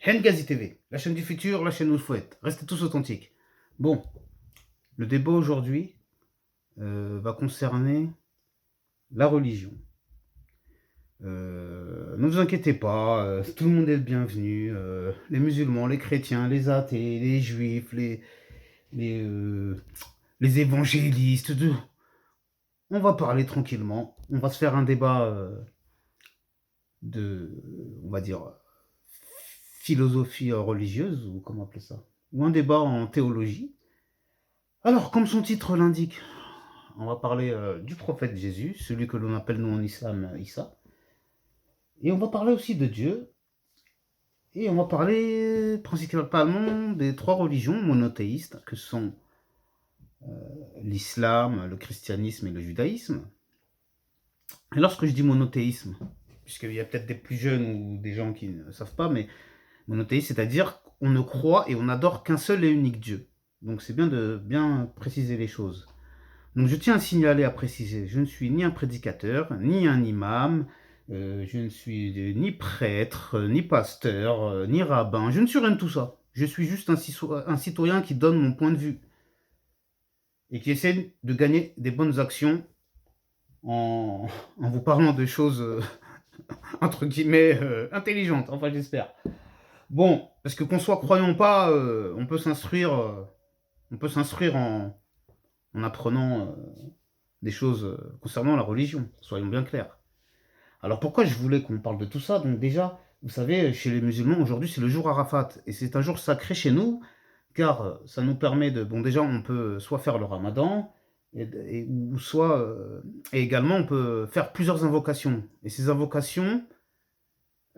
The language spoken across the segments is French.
Gazi TV, la chaîne du futur, la chaîne où il faut être. Restez tous authentiques. Bon, le débat aujourd'hui va concerner la religion. Ne vous inquiétez pas, tout le monde est le bienvenu. Les musulmans, les chrétiens, les athées, les juifs, les, euh, les évangélistes. On va parler tranquillement. On va se faire un débat de, on va dire, philosophie religieuse, ou comment appeler ça, ou un débat en théologie. Alors, comme son titre l'indique, on va parler du prophète Jésus, celui que l'on appelle nous en islam Issa. Et on va parler aussi de Dieu. Et on va parler principalement des trois religions monothéistes que sont l'islam, le christianisme et le judaïsme. Et lorsque je dis monothéisme, puisqu'il y a peut-être des plus jeunes ou des gens qui ne savent pas, mais monothéisme, c'est-à-dire qu'on ne croit et on n'adore qu'un seul et unique Dieu. Donc c'est bien de bien préciser les choses. Donc je tiens à signaler, à préciser, je ne suis ni un prédicateur, ni un imam, je ne suis ni prêtre, ni pasteur, ni rabbin, je ne suis rien de tout ça. Je suis juste un citoyen qui donne mon point de vue et qui essaie de gagner des bonnes actions en vous parlant de choses, entre guillemets, intelligentes, enfin j'espère. Bon, parce que qu'on soit croyant ou pas, on peut s'instruire en apprenant des choses concernant la religion, soyons bien clairs. Alors pourquoi je voulais qu'on parle de tout ça? Donc déjà, vous savez, chez les musulmans, aujourd'hui c'est le jour Arafat, et c'est un jour sacré chez nous, car ça nous permet de... Bon déjà, on peut soit faire le ramadan, ou soit... et également, on peut faire plusieurs invocations. Et ces invocations,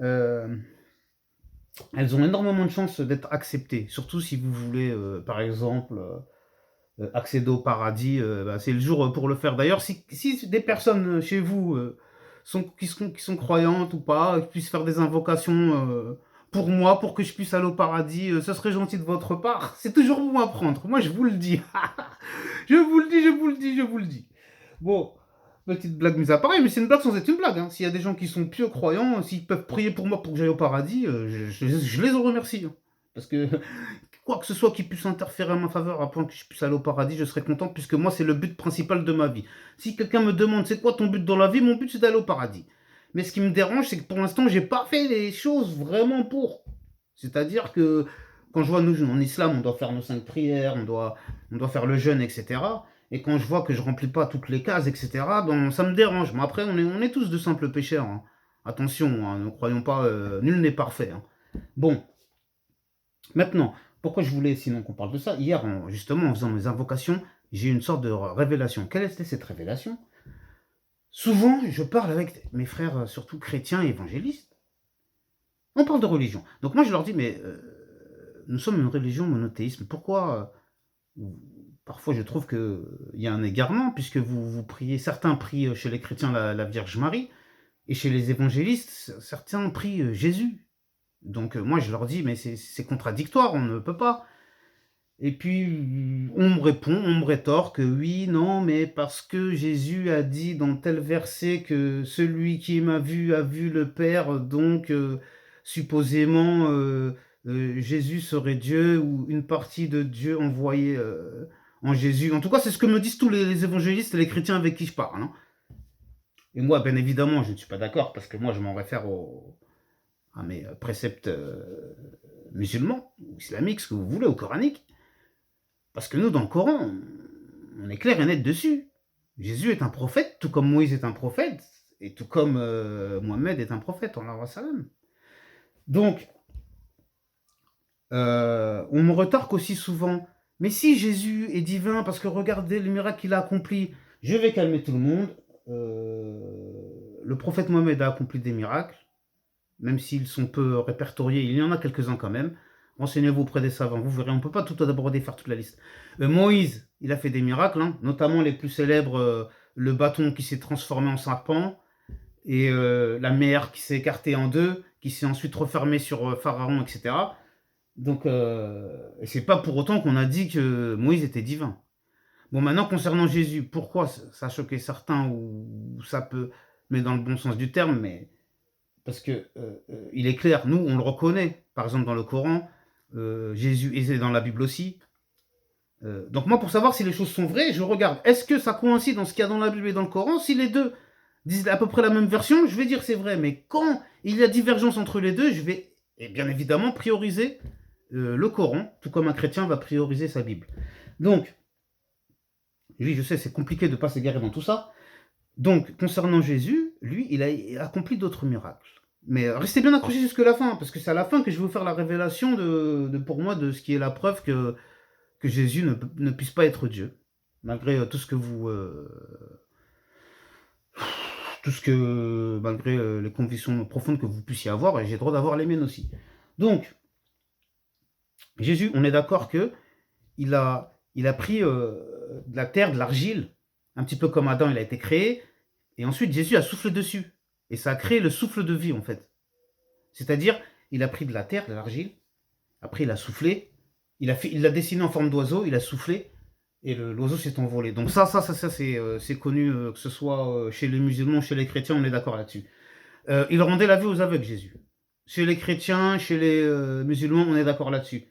euh, elles ont énormément de chances d'être acceptées, surtout si vous voulez, par exemple... accéder au paradis, bah, c'est le jour pour le faire. D'ailleurs, si des personnes chez vous qui sont croyantes ou pas, qui puissent faire des invocations pour moi, pour que je puisse aller au paradis, ce serait gentil de votre part. C'est toujours bon à prendre. Moi, je vous le dis. Je vous le dis, je vous le dis, je vous le dis. Bon, petite blague mise à part, mais c'est une blague sans être une blague. Hein. S'il y a des gens qui sont pieux croyants, s'ils peuvent prier pour moi pour que j'aille au paradis, je les en remercie. Hein. Parce que quoi que ce soit qui puisse interférer en ma faveur afin que je puisse aller au paradis, je serai content puisque moi, c'est le but principal de ma vie. Si quelqu'un me demande c'est quoi ton but dans la vie, mon but c'est d'aller au paradis. Mais ce qui me dérange, c'est que pour l'instant, j'ai pas fait les choses vraiment pour. C'est-à-dire que quand je vois nous, en islam, on doit faire nos 5 prières, on doit faire le jeûne, etc. Et quand je vois que je remplis pas toutes les cases, etc., ben, ça me dérange. Mais après, on est tous de simples pécheurs. Hein. Attention, hein, ne croyons pas, nul n'est parfait. Hein. Bon, maintenant, pourquoi je voulais sinon qu'on parle de ça? Hier, justement, en faisant mes invocations, j'ai eu une sorte de révélation. Quelle était cette révélation? Souvent, je parle avec mes frères, surtout chrétiens et évangélistes. On parle de religion. Donc moi, je leur dis, mais nous sommes une religion monothéisme. Pourquoi parfois, je trouve qu'il y a un égarement, puisque vous priez, certains prient chez les chrétiens la Vierge Marie, et chez les évangélistes, certains prient Jésus. Donc moi, je leur dis, mais c'est contradictoire, on ne peut pas. Et puis, on me répond, on me rétorque, oui, non, mais parce que Jésus a dit dans tel verset que celui qui m'a vu a vu le Père, donc supposément Jésus serait Dieu ou une partie de Dieu envoyée en Jésus. En tout cas, c'est ce que me disent tous les évangélistes et les chrétiens avec qui je parle. Hein. Et moi, bien évidemment, je ne suis pas d'accord parce que moi, je m'en réfère à mes préceptes musulmans, ou islamiques, ce que vous voulez, ou coraniques. Parce que nous, dans le Coran, on est clair et net dessus. Jésus est un prophète, tout comme Moïse est un prophète, et tout comme Mohamed est un prophète, en salam. Donc, on me retarque aussi souvent. Mais si Jésus est divin, parce que regardez le miracle qu'il a accompli, je vais calmer tout le monde. Le prophète Mohamed a accompli des miracles, même s'ils sont peu répertoriés, il y en a quelques-uns quand même. Renseignez-vous auprès des savants, vous verrez, on ne peut pas tout aborder, faire toute la liste. Moïse, il a fait des miracles, hein, notamment les plus célèbres, le bâton qui s'est transformé en serpent, et la mer qui s'est écartée en deux, qui s'est ensuite refermée sur Pharaon, etc. Donc, c'est pas pour autant qu'on a dit que Moïse était divin. Bon, maintenant, concernant Jésus, pourquoi ça a choqué certains, ou ça peut, mais dans le bon sens du terme, mais parce que il est clair, nous, on le reconnaît. Par exemple, dans le Coran, Jésus, et c'est dans la Bible aussi. Donc moi, pour savoir si les choses sont vraies, je regarde. Est-ce que ça coïncide dans ce qu'il y a dans la Bible et dans le Coran? Si les deux disent à peu près la même version, je vais dire c'est vrai. Mais quand il y a divergence entre les deux, je vais, et bien évidemment, prioriser le Coran, tout comme un chrétien va prioriser sa Bible. Donc, oui, je sais, c'est compliqué de ne pas s'égarer dans tout ça. Donc, concernant Jésus, lui, il a accompli d'autres miracles. Mais restez bien accrochés jusqu'à la fin, parce que c'est à la fin que je vais vous faire la révélation pour moi de ce qui est la preuve que Jésus ne puisse pas être Dieu, malgré tout ce que vous... malgré les convictions profondes que vous puissiez avoir, et j'ai le droit d'avoir les miennes aussi. Donc, Jésus, on est d'accord que il a pris de la terre, de l'argile, un petit peu comme Adam, il a été créé, et ensuite Jésus a soufflé dessus. Et ça a créé le souffle de vie, en fait. C'est-à-dire, il a pris de la terre, de l'argile, après il a soufflé, il l'a dessiné en forme d'oiseau, il a soufflé, et l'oiseau s'est envolé. Donc ça c'est connu, que ce soit chez les musulmans, chez les chrétiens, on est d'accord là-dessus. Il rendait la vue aux aveugles, Jésus. Chez les chrétiens, chez les musulmans, on est d'accord là-dessus.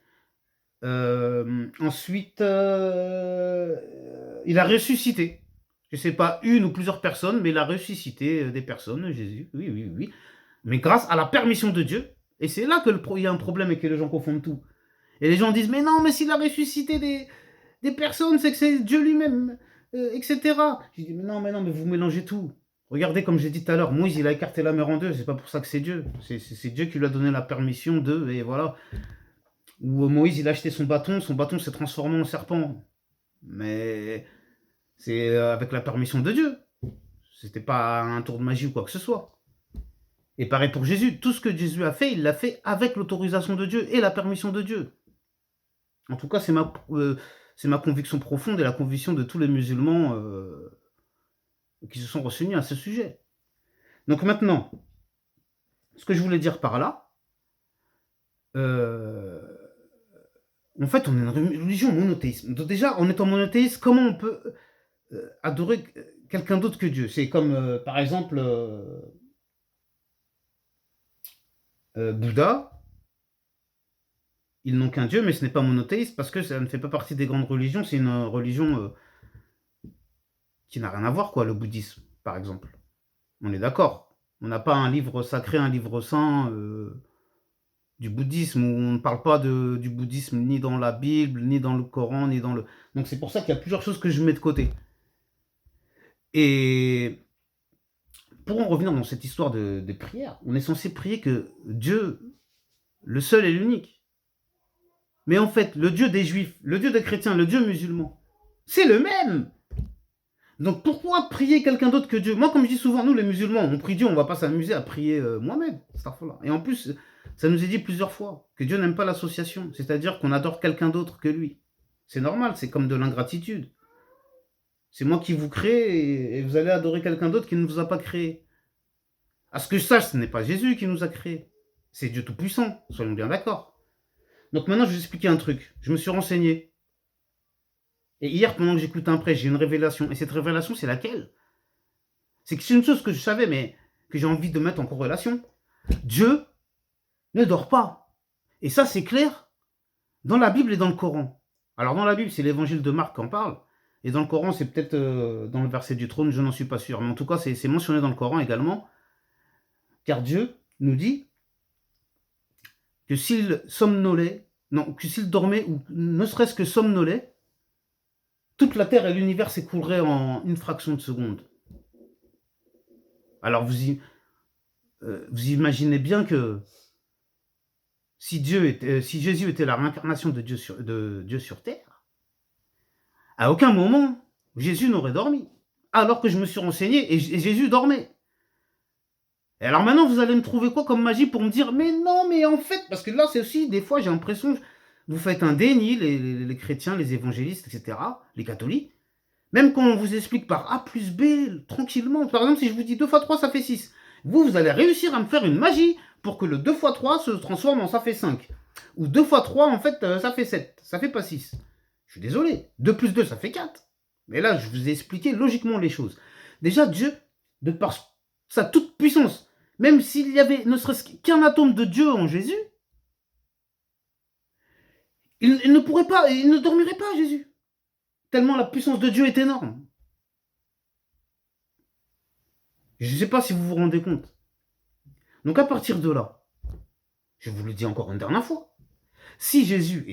Ensuite, il a ressuscité. Je ne sais pas une ou plusieurs personnes, mais il a ressuscité des personnes, Jésus. Oui, oui, oui. Mais grâce à la permission de Dieu. Et c'est là qu'il y a un problème et que les gens confondent tout. Et les gens disent, mais non, mais s'il a ressuscité des personnes, c'est que c'est Dieu lui-même, etc. Je dis, mais non, mais vous mélangez tout. Regardez, comme j'ai dit tout à l'heure, Moïse, il a écarté la mer en deux. C'est pas pour ça que c'est Dieu. C'est Dieu qui lui a donné la permission de, et voilà. Ou Moïse, il a acheté son bâton s'est transformé en serpent. Mais c'est avec la permission de Dieu. C'était pas un tour de magie ou quoi que ce soit. Et pareil pour Jésus. Tout ce que Jésus a fait, il l'a fait avec l'autorisation de Dieu et la permission de Dieu. En tout cas, c'est ma conviction profonde et la conviction de tous les musulmans qui se sont renseignés à ce sujet. Donc maintenant, ce que je voulais dire par là, en fait, on est une religion monothéiste. Donc déjà, en étant monothéiste, comment on peut adorer quelqu'un d'autre que Dieu? C'est comme, par exemple, Bouddha. Ils n'ont qu'un Dieu, mais ce n'est pas monothéiste parce que ça ne fait pas partie des grandes religions. C'est une religion qui n'a rien à voir, quoi, le bouddhisme, par exemple. On est d'accord. On n'a pas un livre sacré, un livre saint du bouddhisme, où on ne parle pas du bouddhisme ni dans la Bible, ni dans le Coran, ni dans le... Donc c'est pour ça qu'il y a plusieurs choses que je mets de côté. Et pour en revenir dans cette histoire de prière, on est censé prier que Dieu, le seul et l'unique. Mais en fait, le Dieu des Juifs, le Dieu des chrétiens, le Dieu musulman, c'est le même. Donc pourquoi prier quelqu'un d'autre que Dieu? Moi, comme je dis souvent, nous les musulmans, on prie Dieu, on ne va pas s'amuser à prier Mohamed. Et en plus, ça nous est dit plusieurs fois que Dieu n'aime pas l'association, c'est-à-dire qu'on adore quelqu'un d'autre que lui. C'est normal, c'est comme de l'ingratitude. C'est moi qui vous crée et vous allez adorer quelqu'un d'autre qui ne vous a pas créé. À ce que je sache, ce n'est pas Jésus qui nous a créés. C'est Dieu Tout-Puissant, soyons bien d'accord. Donc maintenant, je vais vous expliquer un truc. Je me suis renseigné. Et hier, pendant que j'écoutais un prêche, j'ai une révélation. Et cette révélation, c'est laquelle? C'est que c'est une chose que je savais, mais que j'ai envie de mettre en corrélation. Dieu ne dort pas. Et ça, c'est clair dans la Bible et dans le Coran. Alors, dans la Bible, c'est l'évangile de Marc qui en parle. Et dans le Coran, c'est peut-être dans le verset du trône, je n'en suis pas sûr. Mais en tout cas, c'est mentionné dans le Coran également. Car Dieu nous dit que s'il somnolait, non, que s'il dormait, ou ne serait-ce que somnolait, toute la terre et l'univers s'écouleraient en une fraction de seconde. Alors vous imaginez bien que si Jésus était la réincarnation de Dieu sur terre, à aucun moment Jésus n'aurait dormi. Alors que je me suis renseigné et Jésus dormait. Et alors maintenant vous allez me trouver quoi comme magie pour me dire mais non, mais en fait, parce que là c'est aussi des fois j'ai l'impression vous faites un déni, les chrétiens, les évangélistes, etc., les catholiques. Même quand on vous explique par A plus B, tranquillement, par exemple, si je vous dis 2 x 3, ça fait 6. Vous allez réussir à me faire une magie pour que le 2 x 3 se transforme en ça fait 5. Ou 2 x 3, en fait, ça fait 7. Ça fait pas 6. Je suis désolé. 2 plus 2, ça fait 4. Mais là, je vous ai expliqué logiquement les choses. Déjà, Dieu, de par sa toute puissance, Même s'il y avait ne serait-ce qu'un atome de Dieu en Jésus, il ne pourrait pas, il ne dormirait pas, Jésus. Tellement la puissance de Dieu est énorme. Je ne sais pas si vous vous rendez compte. Donc à partir de là, je vous le dis encore une dernière fois, si Jésus